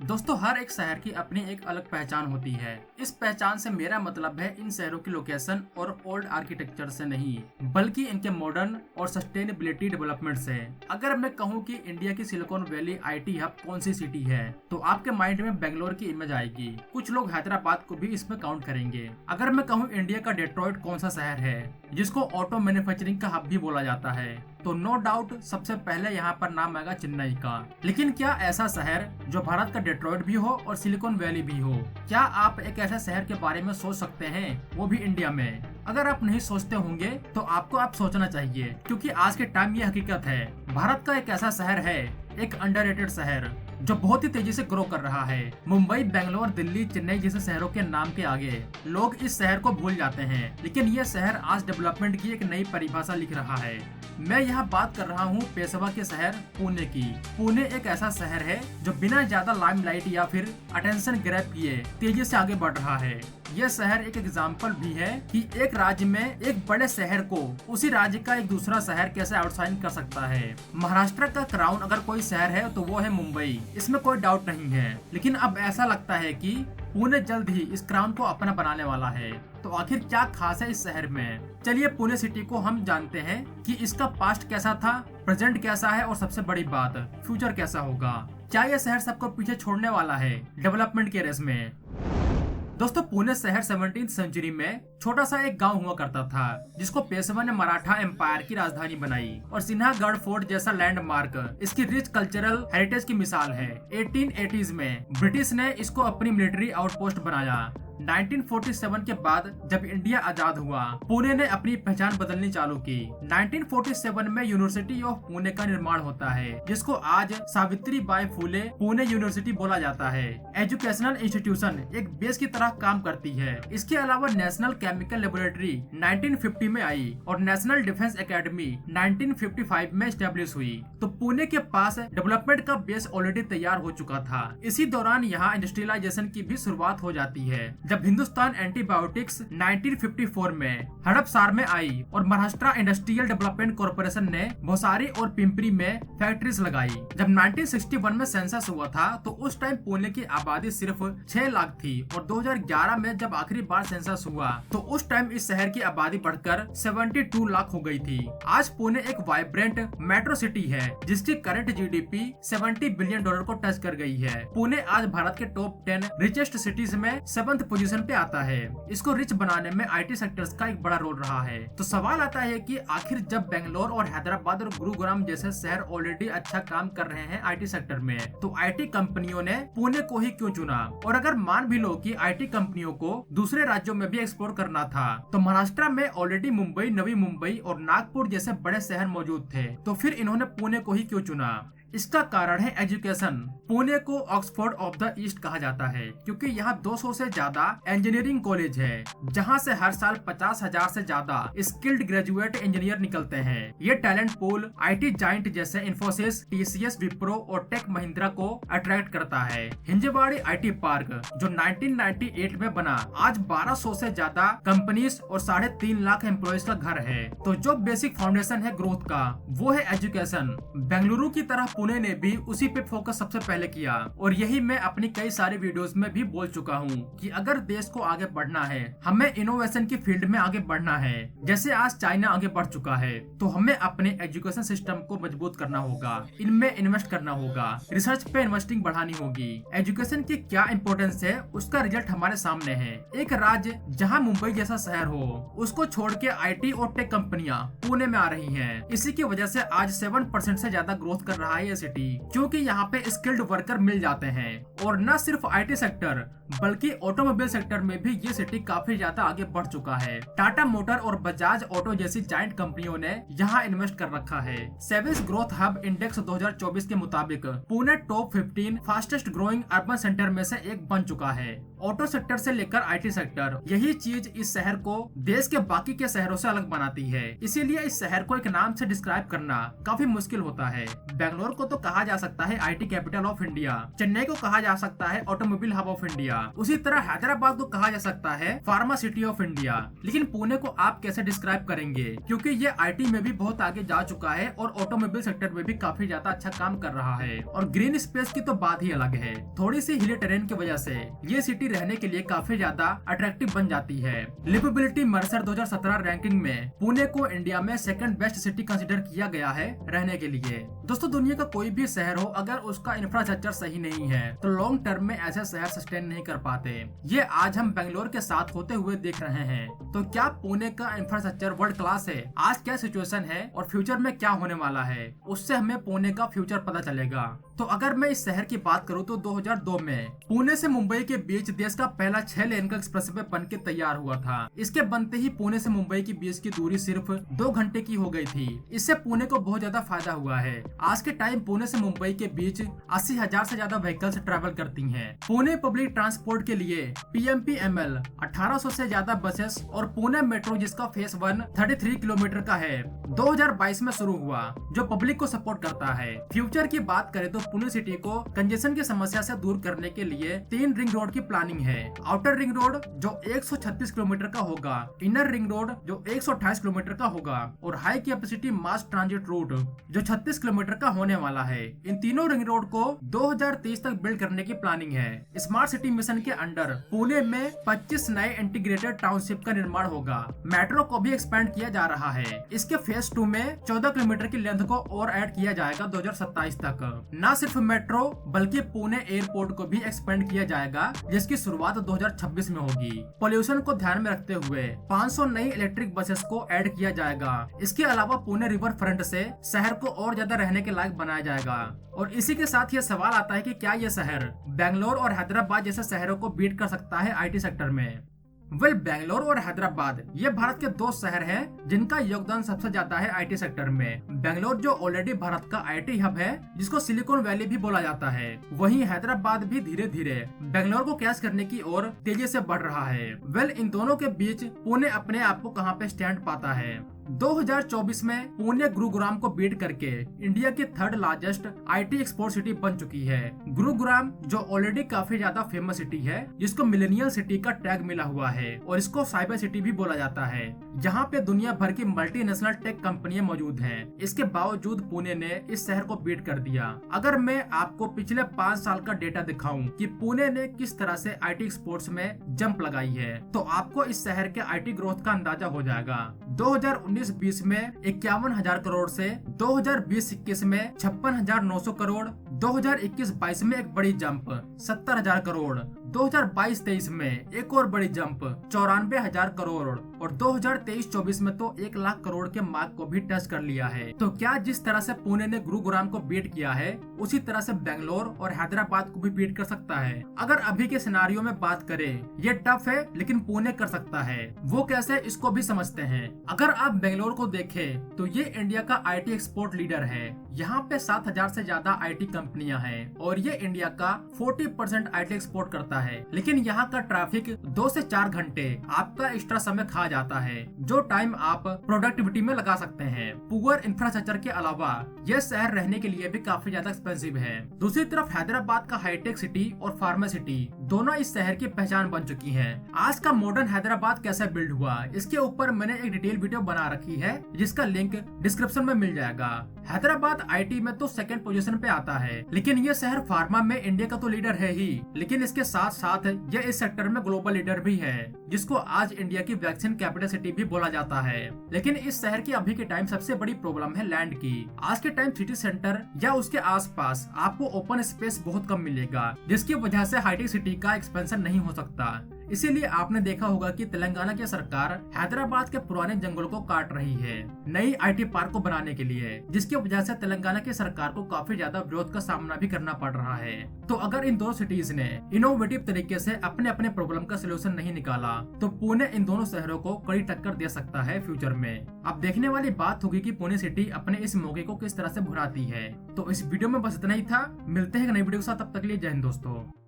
दोस्तों, हर एक शहर की अपनी एक अलग पहचान होती है। इस पहचान से मेरा मतलब है इन शहरों की लोकेशन और ओल्ड आर्किटेक्चर से नहीं, बल्कि इनके मॉडर्न और सस्टेनेबिलिटी डेवलपमेंट से। अगर मैं कहूं कि इंडिया की सिलिकॉन वैली आईटी हब कौन सी सिटी है, तो आपके माइंड में बेंगलोर की इमेज आएगी। कुछ लोग हैदराबाद को भी इसमें काउंट करेंगे। अगर मैं कहूँ इंडिया का डेट्रॉइट कौन सा शहर है, जिसको ऑटो मैन्युफैक्चरिंग का हब भी बोला जाता है, तो नो डाउट सबसे पहले यहाँ पर नाम आएगा चेन्नई का। लेकिन क्या ऐसा शहर जो भारत का डेट्रॉइट भी हो और सिलिकॉन वैली भी हो? क्या आप एक ऐसे शहर के बारे में सोच सकते हैं, वो भी इंडिया में? अगर आप नहीं सोचते होंगे तो आपको आप सोचना चाहिए, क्योंकि आज के टाइम ये हकीकत है। भारत का एक ऐसा शहर है, एक अंडररेटेड शहर जो बहुत ही तेजी से ग्रो कर रहा है। मुंबई, बेंगलोर, दिल्ली, चेन्नई जैसे शहरों के नाम के आगे लोग इस शहर को भूल जाते हैं, लेकिन ये शहर आज डेवलपमेंट की एक नई परिभाषा लिख रहा है। मैं यहाँ बात कर रहा हूँ पेशवा के शहर पुणे की। पुणे एक ऐसा शहर है जो बिना ज्यादा लाइमलाइट या फिर अटेंशन ग्रैब किए तेजी से आगे बढ़ रहा है। यह शहर एक एग्जाम्पल भी है कि एक राज्य में एक बड़े शहर को उसी राज्य का एक दूसरा शहर कैसे आउटशाइन कर सकता है। महाराष्ट्र का क्राउन अगर कोई शहर है तो वो है मुंबई, इसमें कोई डाउट नहीं है। लेकिन अब ऐसा लगता है कि पुणे जल्द ही इस क्राउन को अपना बनाने वाला है। तो आखिर क्या खास है इस शहर में? चलिए पुणे सिटी को हम जानते हैं कि इसका पास्ट कैसा था, प्रेजेंट कैसा है और सबसे बड़ी बात, फ्यूचर कैसा होगा। क्या यह शहर सबको पीछे छोड़ने वाला है डेवलपमेंट के रेस में? दोस्तों, पुणे शहर 17वीं सेंचुरी में छोटा सा एक गांव हुआ करता था, जिसको पेशवा ने मराठा एम्पायर की राजधानी बनाई। और सिन्हागढ़ फोर्ट जैसा लैंडमार्क इसकी रिच कल्चरल हेरिटेज की मिसाल है। 1880s में ब्रिटिश ने इसको अपनी मिलिट्री आउटपोस्ट बनाया। 1947 के बाद जब इंडिया आजाद हुआ, पुणे ने अपनी पहचान बदलनी चालू की। 1947 में यूनिवर्सिटी ऑफ पुणे का निर्माण होता है, जिसको आज सावित्री बाई फुले पुणे यूनिवर्सिटी बोला जाता है। एजुकेशनल इंस्टीट्यूशन एक बेस की तरह काम करती है। इसके अलावा नेशनल केमिकल लेबोरेटरी 1950 में आई और नेशनल डिफेंस एकेडमी 1955 में स्टेब्लिश हुई। तो पुणे के पास डेवलपमेंट का बेस ऑलरेडी तैयार हो चुका था। इसी दौरान यहाँ इंडस्ट्रियलाइजेशन की भी शुरुआत हो जाती है, जब हिंदुस्तान एंटीबायोटिक्स 1954 में हड़पसार में आई और महाराष्ट्र इंडस्ट्रियल डेवलपमेंट कॉर्पोरेशन ने भोसारी और पिंपरी में फैक्ट्रीज लगाई। जब 1961 में सेंसस हुआ था तो उस टाइम पुणे की आबादी सिर्फ 6 लाख थी और 2011 में जब आखिरी बार सेंसस हुआ तो उस टाइम इस शहर की आबादी बढ़कर 72 लाख हो गई थी। आज पुणे एक वाइब्रेंट मेट्रो सिटी है, जिसकी करंट जीडीपी $70 बिलियन को टच कर गई है। पुणे आज भारत के टॉप 10 रिचेस्ट सिटीज में 7th पोजीशन पे आता है। इसको रिच बनाने में आईटी सेक्टर्स का एक बड़ा रोल रहा है। तो सवाल आता है कि आखिर जब बेंगलोर और हैदराबाद और गुरुग्राम जैसे शहर ऑलरेडी अच्छा काम कर रहे हैं आईटी सेक्टर में, तो आईटी कंपनियों ने पुणे को ही क्यों चुना? और अगर मान भी लो कि आईटी कंपनियों को दूसरे राज्यों में भी एक्सप्लोर करना था, तो महाराष्ट्र में ऑलरेडी मुंबई, नवी मुंबई और नागपुर जैसे बड़े शहर मौजूद थे, तो फिर इन्होंने पुणे को ही क्यों चुना? इसका कारण है एजुकेशन। पुणे को ऑक्सफोर्ड ऑफ द ईस्ट कहा जाता है, क्योंकि यहाँ 200 से ज्यादा इंजीनियरिंग कॉलेज है, जहाँ से हर साल 50,000 से ज्यादा स्किल्ड ग्रेजुएट इंजीनियर निकलते हैं। ये टैलेंट पूल आईटी जाइंट जैसे इन्फोसिस, टीसीएस, विप्रो और टेक महिंद्रा को अट्रैक्ट करता है। हिंजवाड़ी आईटी पार्क जो 1998 में बना, आज 1200 से ज्यादा कंपनीज और 3.5 लाख एम्प्लॉइज का घर है। तो जो बेसिक फाउंडेशन है ग्रोथ का, वो है एजुकेशन। बेंगलुरु की तरह पुणे ने भी उसी पे फोकस सबसे पहले किया, और यही मैं अपनी कई सारी वीडियोस में भी बोल चुका हूँ कि अगर देश को आगे बढ़ना है, हमें इनोवेशन की फील्ड में आगे बढ़ना है, जैसे आज चाइना आगे बढ़ चुका है, तो हमें अपने एजुकेशन सिस्टम को मजबूत करना होगा, इनमें इन्वेस्ट करना होगा, रिसर्च पे इन्वेस्टिंग बढ़ानी होगी। एजुकेशन की क्या इंपॉर्टेंस है, उसका रिजल्ट हमारे सामने है। एक राज्य जहाँ मुंबई जैसा शहर हो, उसको छोड़ के आईटी और टेक कंपनियां पुणे में आ रही हैं। इसी की वजह से आज 7% से ज्यादा ग्रोथ कर रहा है ये सिटी, क्योंकि यहाँ पे स्किल्ड वर्कर मिल जाते हैं। और न सिर्फ आईटी सेक्टर बल्कि ऑटोमोबाइल सेक्टर में भी ये सिटी काफी ज्यादा आगे बढ़ चुका है। टाटा मोटर और बजाज ऑटो जैसी जायंट कंपनियों ने यहाँ इन्वेस्ट कर रखा है। सेविस ग्रोथ हब इंडेक्स 2024 के मुताबिक Pune top 15 fastest growing urban centre में से एक बन चुका है। ऑटो सेक्टर से लेकर आईटी सेक्टर, यही चीज इस शहर को देश के बाकी के शहरों से अलग बनाती है। इसीलिए इस शहर को एक नाम से डिस्क्राइब करना काफी मुश्किल होता है। बेंगलोर को को तो कहा जा सकता है IT capital of India, Chennai को कहा जा सकता है ऑटोमोबाइल हब ऑफ इंडिया, उसी तरह हैदराबाद को कहा जा सकता है फार्मा सिटी ऑफ इंडिया। लेकिन पुणे को आप कैसे डिस्क्राइब करेंगे, क्योंकि ये IT में भी बहुत आगे जा चुका है और ऑटोमोबाइल सेक्टर में भी काफी ज्यादा अच्छा काम कर रहा है। और ग्रीन स्पेस की तो बात ही अलग है। थोड़ी सी हिली टेरेन की वजह से ये सिटी रहने के लिए काफी ज्यादा अट्रैक्टिव बन जाती है। लिवेबिलिटी मर्सर 2017 रैंकिंग में पुणे को इंडिया में सेकंड बेस्ट सिटी कंसीडर किया गया है रहने के लिए। दोस्तों, दुनिया का कोई भी शहर हो, अगर उसका इंफ्रास्ट्रक्चर सही नहीं है तो लॉन्ग टर्म में ऐसे शहर सस्टेन नहीं कर पाते। ये आज हम बेंगलोर के साथ होते हुए देख रहे हैं। तो क्या पुणे का इंफ्रास्ट्रक्चर वर्ल्ड क्लास है? आज क्या सिचुएशन है और फ्यूचर में क्या होने वाला है, उससे हमें पुणे का फ्यूचर पता चलेगा। तो अगर मैं इस शहर की बात करूं तो 2002 में पुणे से मुंबई के बीच देश का पहला 6 लेन का एक्सप्रेसवे बन के तैयार हुआ था। इसके बनते ही पुणे से मुंबई के बीच की दूरी सिर्फ 2 घंटे की हो गई थी। इससे पुणे को बहुत ज्यादा फायदा हुआ है। आज के टाइम पुणे से मुंबई के बीच 80,000 से ज्यादा व्हीकल्स ट्रैवल करती हैं। पुणे पब्लिक ट्रांसपोर्ट के लिए PMPML 1800 से ज्यादा बसेस और पुणे मेट्रो जिसका फेस 1 33 किलोमीटर का है 2022 में शुरू हुआ, जो पब्लिक को सपोर्ट करता है। फ्यूचर की बात करें तो पुणे सिटी को कंजेशन की समस्या से दूर करने के लिए 3 रिंग रोड की प्लानिंग है। आउटर रिंग रोड जो 136 किलोमीटर का होगा, इनर रिंग रोड जो 128 किलोमीटर का होगा और हाई कैपेसिटी मास ट्रांजिट रूट जो 36 किलोमीटर का होने वाला है। इन तीनों रिंग रोड को 2030 तक बिल्ड करने की प्लानिंग है। स्मार्ट सिटी मिशन के अंडर पुणे में 25 नए इंटीग्रेटेड टाउनशिप का निर्माण होगा। मेट्रो को भी एक्सपेंड किया जा रहा है। इसके फेज 2 में 14 किलोमीटर की लेंथ को और ऐड किया जाएगा 2027 तक। न सिर्फ मेट्रो बल्कि पुणे एयरपोर्ट को भी एक्सपेंड किया जाएगा, जिसकी शुरुआत 2026 में होगी। पोल्यूशन को ध्यान में रखते हुए 500 नई इलेक्ट्रिक बसेस को ऐड किया जाएगा। इसके अलावा पुणे रिवर फ्रंट से शहर को और ज्यादा रहने के लायक बनाया जाएगा। और इसी के साथ ये सवाल आता है कि क्या ये शहर बेंगलोर और हैदराबाद जैसे शहरों को बीट कर सकता है IT सेक्टर में? बेंगलोर और हैदराबाद ये भारत के 2 शहर हैं जिनका योगदान सबसे ज्यादा है IT सेक्टर में। बेंगलोर जो ऑलरेडी भारत का IT हब है, जिसको सिलिकॉन वैली भी बोला जाता है, वहीं हैदराबाद भी धीरे धीरे बेंगलोर को कैच करने की ओर तेजी से बढ़ रहा है। इन दोनों के बीच पुणे अपने आप को कहां पे स्टैंड पाता है? 2024 में पुणे गुरुग्राम को बीट करके इंडिया की 3rd largest IT export city बन चुकी है। गुरुग्राम जो ऑलरेडी काफी ज्यादा फेमस सिटी है, जिसको मिलेनियल सिटी का टैग मिला हुआ है और इसको साइबर सिटी भी बोला जाता है, जहाँ पे दुनिया भर की मल्टीनेशनल टेक कंपनियां मौजूद हैं। इसके बावजूद पुणे ने इस शहर को बीट कर दिया। अगर मैं आपको पिछले 5 साल का डेटा दिखाऊं कि पुणे ने किस तरह से IT एक्सपोर्ट्स में जंप लगाई है, तो आपको इस शहर के IT ग्रोथ का अंदाजा हो जाएगा। 2019-20 में 51,000 करोड़ से 2020-21 में 56,900 करोड़, 2021-22 में एक बड़ी जंप 70,000 करोड़, 2022-23 में एक और बड़ी जंप 94,000 करोड़ और 2023-24 में तो 1 लाख करोड़ के मार्क को भी टच कर लिया है। तो क्या जिस तरह से पुणे ने गुरुग्राम को बीट किया है, उसी तरह से बेंगलोर और हैदराबाद को भी बीट कर सकता है? अगर अभी के सिनारियो में बात करें, ये टफ है लेकिन पुणे कर सकता है। वो कैसे, इसको भी समझते हैं। अगर आप बेंगलोर को देखें तो ये इंडिया का IT एक्सपोर्ट लीडर है। यहाँ पे 7,000 से ज्यादा IT कंपनियां हैं और ये इंडिया का 40% IT एक्सपोर्ट करता है। लेकिन यहाँ का ट्रैफिक 2 से 4 घंटे आपका एक्स्ट्रा समय खा जाता है, जो टाइम आप प्रोडक्टिविटी में लगा सकते हैं। पुअर इंफ्रास्ट्रक्चर के अलावा यह शहर रहने के लिए भी काफी ज्यादा एक्सपेंसिव है। दूसरी तरफ हैदराबाद का हाईटेक सिटी और फार्मा सिटी दोनों इस शहर की पहचान बन चुकी है। आज का मॉडर्न हैदराबाद कैसे बिल्ड हुआ, इसके ऊपर मैंने एक डिटेल वीडियो बना रखी है, जिसका लिंक डिस्क्रिप्शन में मिल जाएगा। हैदराबाद IT में तो 2nd पोजीशन पे आता है, लेकिन ये शहर फार्मा में इंडिया का तो लीडर है ही, लेकिन इसके साथ साथ ये इस सेक्टर में ग्लोबल लीडर भी है, जिसको आज इंडिया की वैक्सीन कैपिटल सिटी भी बोला जाता है। लेकिन इस शहर की अभी के टाइम सबसे बड़ी प्रॉब्लम है लैंड की। आज के टाइम सिटी सेंटर या उसके आसपास आपको ओपन स्पेस बहुत कम मिलेगा, जिसकी वजह से हाईटेक सिटी का एक्सपेंशन नहीं हो सकता। इसीलिए आपने देखा होगा कि तेलंगाना की सरकार हैदराबाद के पुराने जंगलों को काट रही है नई IT पार्क को बनाने के लिए, जिसकी वजह से तेलंगाना की सरकार को काफी ज्यादा विरोध का सामना भी करना पड़ रहा है। तो अगर इन दोनों सिटीज ने इनोवेटिव तरीके से अपने अपने प्रॉब्लम का सलूशन नहीं निकाला, तो पुणे इन दोनों शहरों को कड़ी टक्कर दे सकता है फ्यूचर में। अब देखने वाली बात होगी कि पुणे सिटी अपने इस मौके को किस तरह से भुनाती है। तो इस वीडियो में बस इतना ही था। मिलते हैं नई वीडियो के साथ, तब तक के लिए जय हिंद दोस्तों।